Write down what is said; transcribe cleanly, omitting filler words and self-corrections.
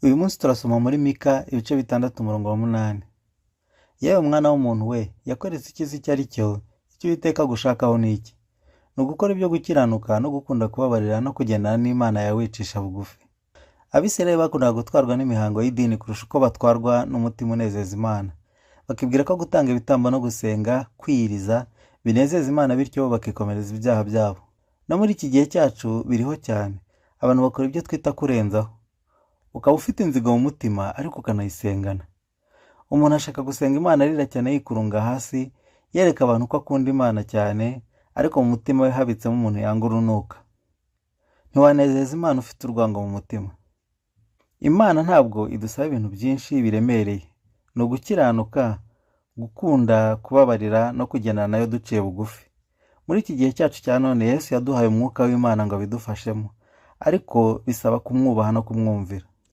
Uyu munsi turasoma muri Mika ibice 6:8. Yewe mwana w'umuntu we, yakweretse icyiza icyo ari cyo, icyo Uwiteka agushakaho ni iki? Ni ugukora ibyo gukiranuka no gukunda kubabarira no kugendana n'Imana yawe wicisha bugufi. Abisirayeli bakundaga gutwarwa n'imihango y'idini kurusha uko batwarwa n'umutima unezeza Imana. Bakibwira ko gutanga ibitambo no gusenga, kwiyiriza, binezeza Imana bityo bakikomereza ibyaha byabo. No muri iki gihe cyacu biriho cyane. Abantu bakora ibyo twita kurenzaho. Ukaba ufite inzigo mu mutima ariko ukanayisengana. Umuntu ashaka gusenga Imana arira cyane yikurunga hasi, yereka abantu ko akunda Imana cyane, ariko mu mutima we habitsemo umuntu yanga urunuka. Ntiwanezeza Imana ufite urwango mu mutima. Imana ntabwo idusaba ibintu byinshi biremereye. Ni ugukiranuka, gukunda, kubabarira no kugendana nayo duciye bugufi. Muri iki gihe cyacu cya none Yesu yaduhaye umwuka w'Imana ngo abidufashemo, ariko bisaba kumwubaha no kumwumvira.